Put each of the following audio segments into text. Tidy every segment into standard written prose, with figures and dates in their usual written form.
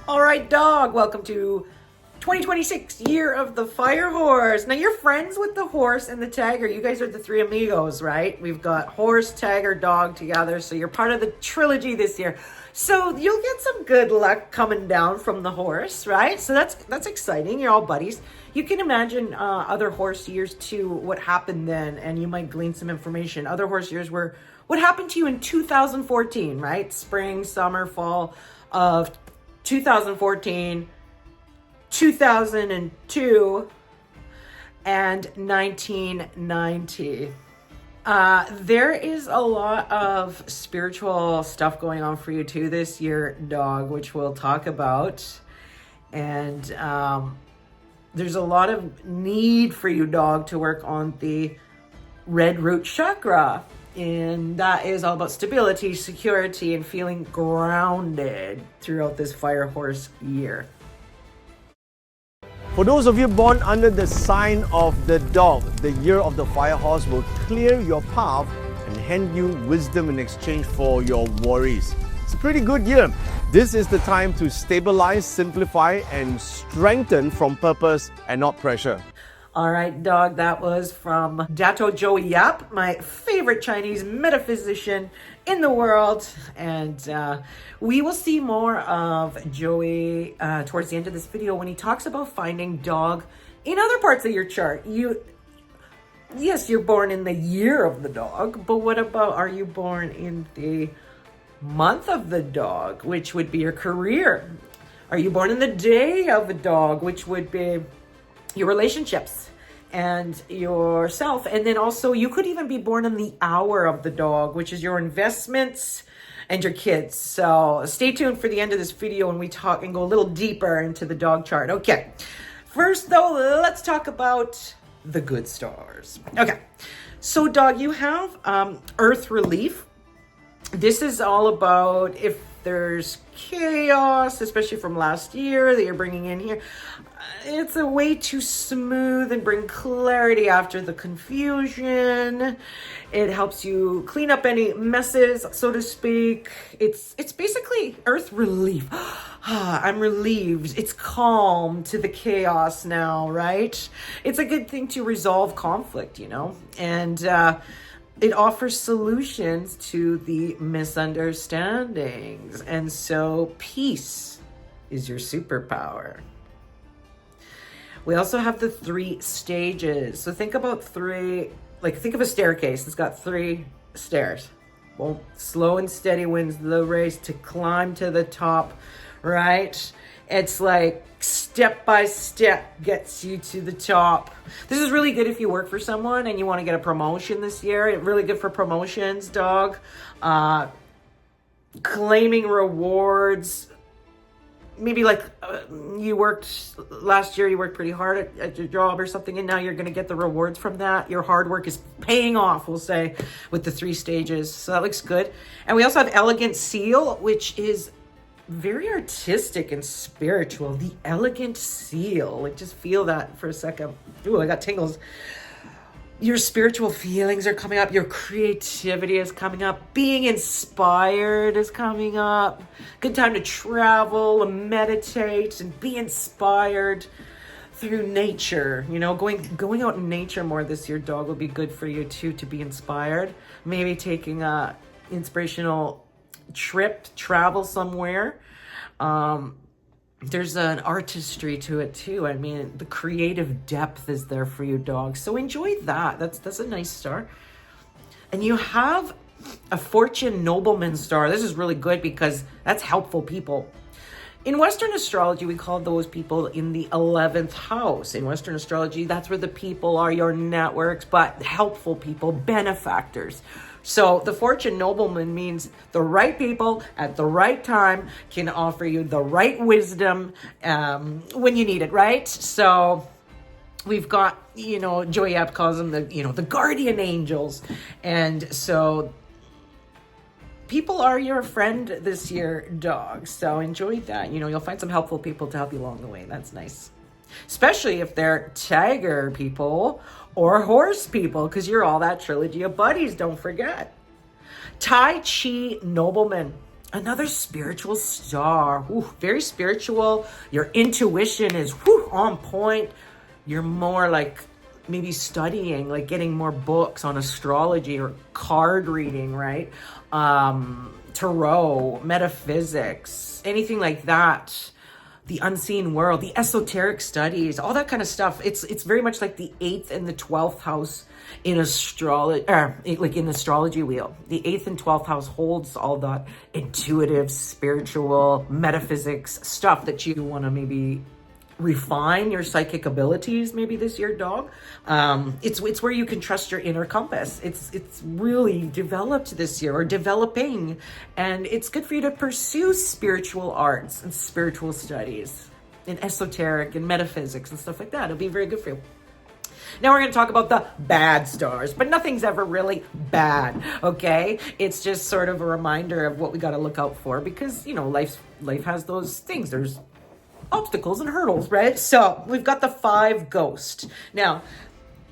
All right, dog, welcome to 2026 Year of the Fire Horse. Now, you're friends with the horse and the tiger. You guys are the three amigos, right? We've got horse, tiger, dog together, so you're part of the trilogy this year. So you'll get some good luck coming down from the horse, right? So that's exciting. You're all buddies. You can imagine other horse years too, what happened then, and you might glean some information. Other horse years were what happened to you in 2014, right? Spring, summer, fall of 2014, 2002, and 1990. There is a lot of spiritual stuff going on for you too this year, dog, which we'll talk about. And there's a lot of need for you, dog, to work on the red root chakra. And that is all about stability, security, and feeling grounded throughout this fire horse year. For those of you born under the sign of the dog, the year of the fire horse will clear your path and hand you wisdom in exchange for your worries. It's a pretty good year. This is the time to stabilize, simplify, and strengthen from purpose and not pressure. All right, dog, that was from Dato Joey Yap, my favorite Chinese metaphysician in the world. And we will see more of Joey towards the end of this video when he talks about finding dog in other parts of your chart. Yes, you're born in the year of the dog, but what about, are you born in the month of the dog, which would be your career? Are you born in the day of the dog, which would be your relationships and yourself? And then also you could even be born in the hour of the dog, which is your investments and your kids. So stay tuned for the end of this video when we talk and go a little deeper into the dog chart. Okay, first though, let's talk about the good stars. Okay, so dog, you have earth relief. This is all about if there's chaos, especially from last year that you're bringing in here. It's a way to smooth and bring clarity after the confusion. It helps you clean up any messes, so to speak. It's basically earth relief. I'm relieved. It's calm to the chaos now, right? It's a good thing to resolve conflict, and it offers solutions to the misunderstandings. And so peace is your superpower. We also have the 3 stages. So think about think of a staircase. It's got 3 stairs. Well, slow and steady wins the race to climb to the top, right? It's like step by step gets you to the top. This is really good if you work for someone and you want to get a promotion this year. It's really good for promotions, dog. Claiming rewards. Maybe you worked last year, you worked pretty hard at your job or something, and now you're going to get the rewards from that. Your hard work is paying off, we'll say, with the 3 stages. So that looks good. And we also have elegant seal, which is very artistic and spiritual. The elegant seal. Just feel that for a second. Ooh, I got tingles. Your spiritual feelings are coming up. Your creativity is coming up. Being inspired is coming up. Good time to travel and meditate and be inspired through nature. Going out in nature more this year, dog, will be good for you too, to be inspired. Maybe taking a inspirational trip, travel somewhere. There's an artistry to it too. I mean, the creative depth is there for you, dog. So enjoy that. That's a nice star. And you have a fortune nobleman star. This is really good because that's helpful people. In Western astrology, we call those people in the 11th house. In Western astrology, that's where the people are, your networks, but helpful people, benefactors. So the fortune nobleman means the right people at the right time can offer you the right wisdom when you need it, right? So we've got, Joey App calls them the guardian angels. And so people are your friend this year, dog. So enjoy that. You'll find some helpful people to help you along the way. That's nice. Especially if they're tiger people or horse people, because you're all that trilogy of buddies, don't forget. Tai Chi nobleman. Another spiritual star. Ooh, very spiritual. Your intuition is on point. You're more like maybe studying, like getting more books on astrology or card reading, right? Tarot, metaphysics, anything like that. The unseen world, the esoteric studies, all that kind of stuff. It's very much like the 8th and the 12th house in astrology, like in astrology wheel. The 8th and 12th house holds all that intuitive, spiritual, metaphysics stuff that you want to maybe refine your psychic abilities maybe this year, dog. It's where you can trust your inner compass. It's really developed this year, or developing, and it's good for you to pursue spiritual arts and spiritual studies and esoteric and metaphysics and stuff like that. It'll be very good for you. Now we're going to talk about the bad stars, but nothing's ever really bad, okay? It's just sort of a reminder of what we got to look out for, because, you know, life has those things. There's obstacles and hurdles, right? So we've got the 5 ghost. Now,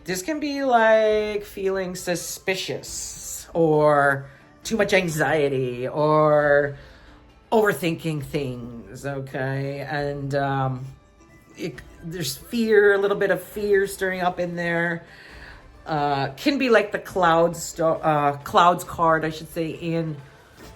this can be like feeling suspicious or too much anxiety or overthinking things, okay? And there's fear, a little bit of fear stirring up in there. Can be like the clouds card, I should say, in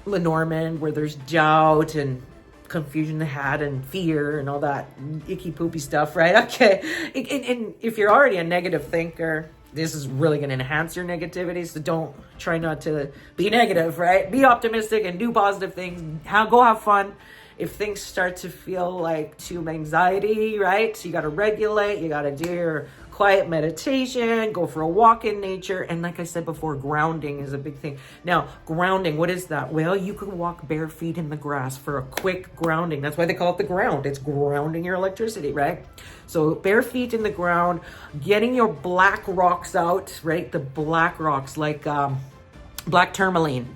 Lenormand, where there's doubt and confusion had and fear and all that icky poopy stuff, right? Okay. And if you're already a negative thinker, this is really going to enhance your negativity. So try not to be negative, right? Be optimistic and do positive things. Go have fun. If things start to feel like too much anxiety, right? So you got to regulate. You got to do your quiet meditation, go for a walk in nature. And like I said before, grounding is a big thing. Now, grounding, what is that? Well, you can walk bare feet in the grass for a quick grounding. That's why they call it the ground. It's grounding your electricity, right? So bare feet in the ground, getting your black rocks out, right? The black rocks like black tourmaline,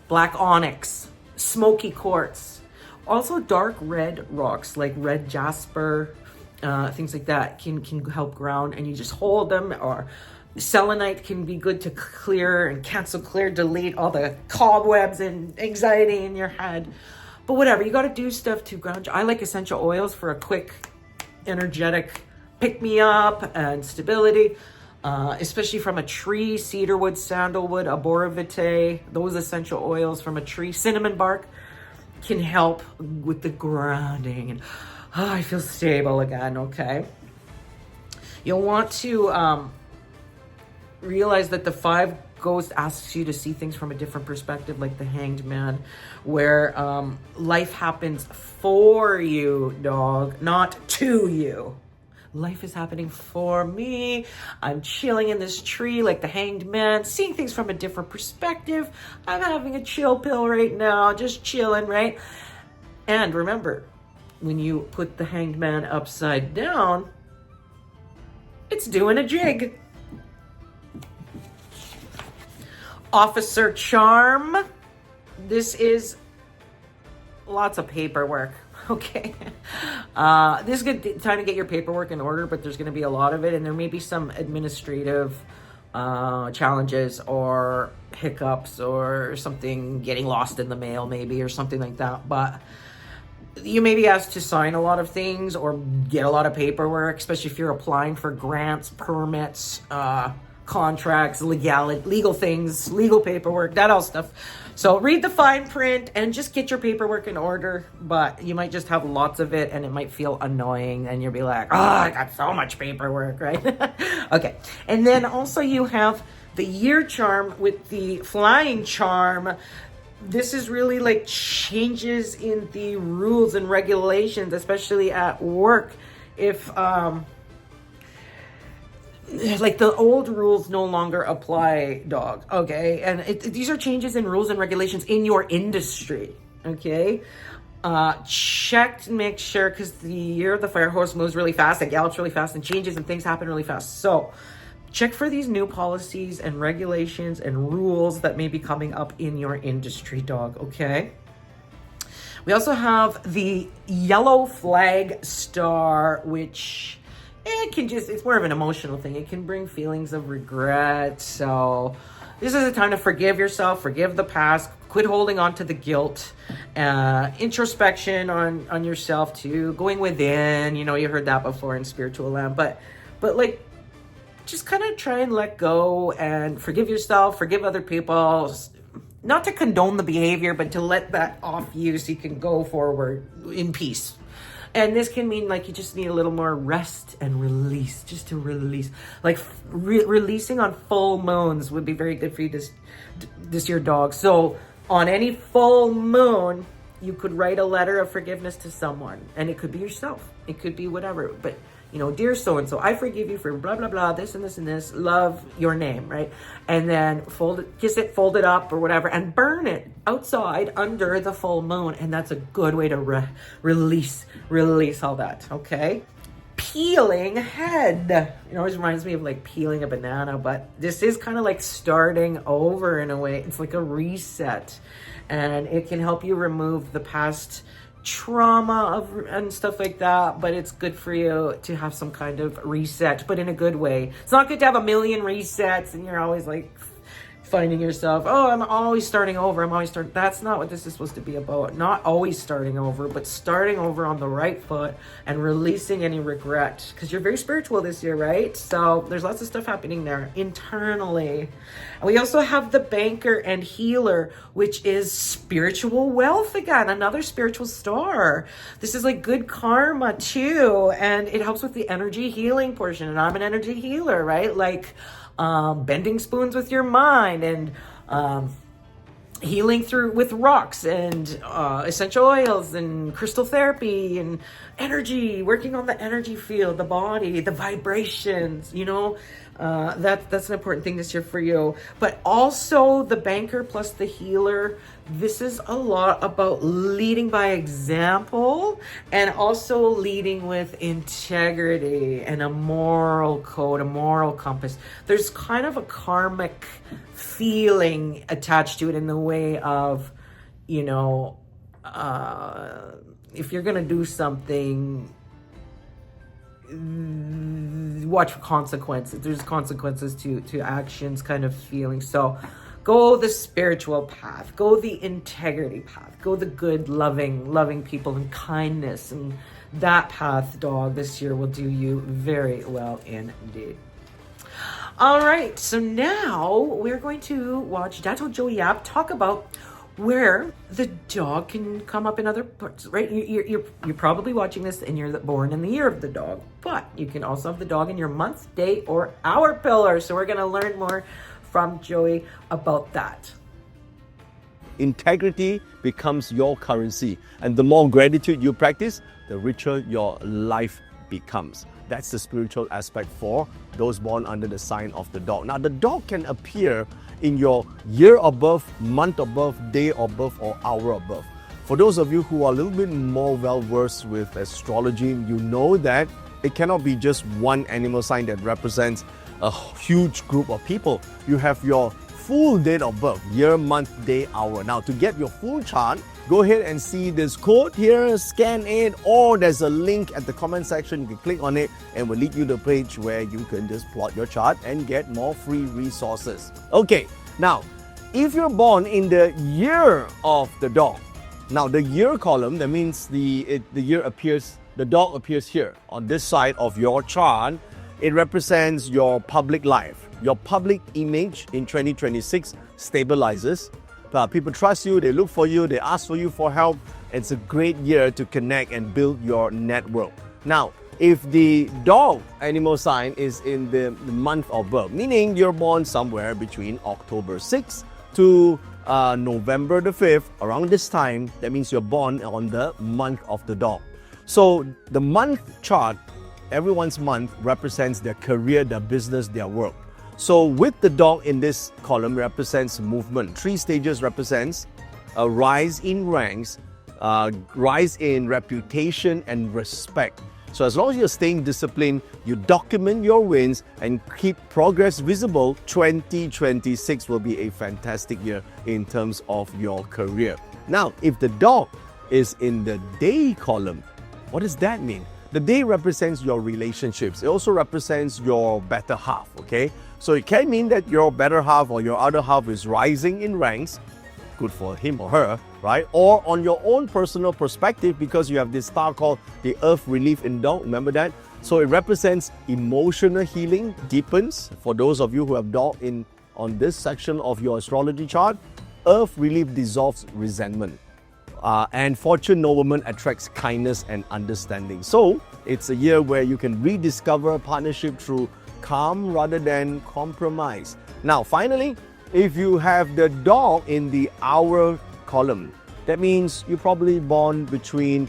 black onyx, smoky quartz. Also dark red rocks like red jasper, things like that can help ground, and you just hold them. Or selenite can be good to clear and cancel, clear, delete all the cobwebs and anxiety in your head. But whatever, you got to do stuff to ground you. I like essential oils for a quick, energetic pick-me-up and stability, especially from a tree: cedarwood, sandalwood, arbor vitae. Those essential oils from a tree, cinnamon bark, can help with the grounding, and I feel stable again, okay? You'll want to realize that the 5 ghost asks you to see things from a different perspective, like the Hanged Man, where life happens for you, dog, not to you. Life is happening for me. I'm chilling in this tree like the Hanged Man, seeing things from a different perspective. I'm having a chill pill right now, just chilling, right? And remember, when you put the Hanged Man upside down, it's doing a jig. Officer Charm. This is lots of paperwork. Okay. This is a good time to get your paperwork in order, but there's going to be a lot of it, and there may be some administrative challenges or hiccups or something getting lost in the mail maybe, or something like that. But you may be asked to sign a lot of things or get a lot of paperwork, especially if you're applying for grants, permits, contracts, legal things, legal paperwork, that all stuff. So read the fine print and just get your paperwork in order. But you might just have lots of it and it might feel annoying, and you'll be like, oh, I got so much paperwork, right? Okay. And then also you have the year charm with the flying charm. This is really like changes in the rules and regulations, especially at work. If like the old rules no longer apply, dog, okay? And these are changes in rules and regulations in your industry, okay? Check to make sure, because the year of the fire horse moves really fast, it gallops really fast, and changes and things happen really fast. So check for these new policies and regulations and rules that may be coming up in your industry, dog, okay? We also have the yellow flag star, which it's more of an emotional thing. It can bring feelings of regret. So this is a time to forgive yourself, forgive the past, quit holding on to the guilt, introspection on yourself too, going within. You know, you heard that before in spiritual land, but like, just kind of try and let go and forgive yourself, forgive other people. Not to condone the behavior, but to let that off you so you can go forward in peace. And this can mean like you just need a little more rest and release, just to release. Like releasing on full moons would be very good for you this year, dog. So on any full moon, you could write a letter of forgiveness to someone. And it could be yourself. It could be whatever. But, you know, dear so-and-so, I forgive you for blah, blah, blah, this and this and this. Love, your name, right? And then kiss it, fold it up or whatever, and burn it outside under the full moon. And that's a good way to release all that, okay? Peeling head. It always reminds me of like peeling a banana, but this is kind of like starting over in a way. It's like a reset, and it can help you remove the past trauma and stuff like that, but it's good for you to have some kind of reset, but in a good way. It's not good to have a million resets and you're always like finding yourself, oh, I'm always starting over. That's not what this is supposed to be about. Not always starting over, but starting over on the right foot and releasing any regret, because you're very spiritual this year, right? So there's lots of stuff happening there internally. And we also have the banker and healer, which is spiritual wealth again, another spiritual star. This is like good karma too, and it helps with the energy healing portion. And I'm an energy healer, right? Like bending spoons with your mind, and healing through with rocks and essential oils and crystal therapy and energy, working on the energy field, the body, the vibrations, you know. That's an important thing this year for you. But also the banker plus the healer, this is a lot about leading by example and also leading with integrity and a moral code, a moral compass. There's kind of a karmic feeling attached to it in the way of, you know, if you're going to do something, watch for consequences. There's consequences to actions kind of feeling. So go the spiritual path, go the integrity path, go the good, loving people and kindness. And that path, dog, this year will do you very well indeed. All right, so now we're going to watch Dato Joey Yap talk about where the dog can come up in other parts, right? You're probably watching this and you're born in the year of the dog, but you can also have the dog in your month, day, or hour pillar. So we're going to learn more from Joey about that. Integrity becomes your currency, and the more gratitude you practice, the richer your life becomes. That's the spiritual aspect for those born under the sign of the dog. Now, the dog can appear in your year of birth, month of birth, day of birth, or hour of birth. For those of you who are a little bit more well-versed with astrology, you know that it cannot be just one animal sign that represents a huge group of people. You have your full date of birth, year, month, day, hour. Now, to get your full chart, go ahead and see this code here, scan it, or there's a link at the comment section. You can click on it and we'll lead you to a page where you can just plot your chart and get more free resources. Okay, now, if you're born in the year of the dog, now the year column, that means the dog appears here on this side of your chart. It represents your public life. Your public image in 2026 stabilizes. People trust you, they look for you, they ask for you for help. It's a great year to connect and build your network. Now, if the dog animal sign is in the month of birth, meaning you're born somewhere between October 6th to November the 5th, around this time, that means you're born on the month of the dog. So the month chart, everyone's month represents their career, their business, their work. So with the dog in this column represents movement. 3 stages represents a rise in ranks, rise in reputation and respect. So as long as you're staying disciplined, you document your wins and keep progress visible, 2026 will be a fantastic year in terms of your career. Now, if the dog is in the day column, what does that mean? The day represents your relationships. It also represents your better half, okay? So it can mean that your better half or your other half is rising in ranks, good for him or her, right? Or on your own personal perspective, because you have this star called the Earth Relief in Dog, remember that? So it represents emotional healing, deepens. For those of you who have Dog on this section of your astrology chart, Earth Relief dissolves resentment. And Fortune Nobleman attracts kindness and understanding. So it's a year where you can rediscover partnership through calm rather than compromise. Now, finally, if you have the Dog in the hour column, that means you're probably born between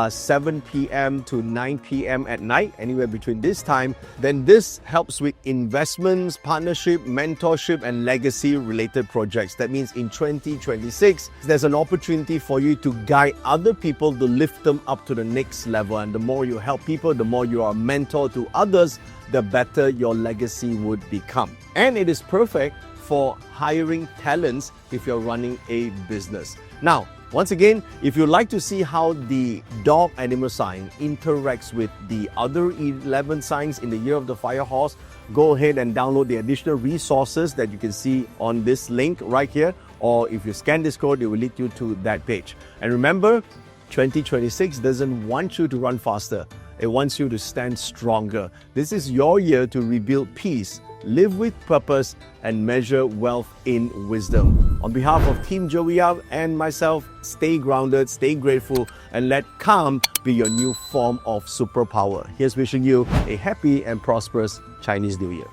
7 p.m. to 9 p.m. at night, anywhere between this time, then this helps with investments, partnership, mentorship, and legacy-related projects. That means in 2026, there's an opportunity for you to guide other people to lift them up to the next level. And the more you help people, the more you are a mentor to others, the better your legacy would become. And it is perfect for hiring talents if you're running a business. Now, once again, if you'd like to see how the Dog animal sign interacts with the other 11 signs in the year of the Fire Horse, go ahead and download the additional resources that you can see on this link right here. Or if you scan this code, it will lead you to that page. And remember, 2026 doesn't want you to run faster. It wants you to stand stronger. This is your year to rebuild peace, live with purpose, and measure wealth in wisdom. On behalf of Team Joey Yap and myself, stay grounded, stay grateful, and let calm be your new form of superpower. Here's wishing you a happy and prosperous Chinese New Year.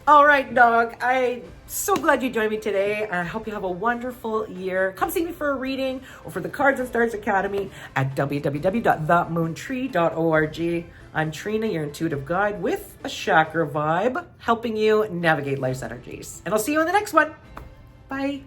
All right, Dog. I'm so glad you joined me today. I hope you have a wonderful year. Come see me for a reading or for the Cards and Stars Academy at www.themoontree.org. I'm Trina, your intuitive guide with a chakra vibe, helping you navigate life's energies. And I'll see you in the next one. Bye.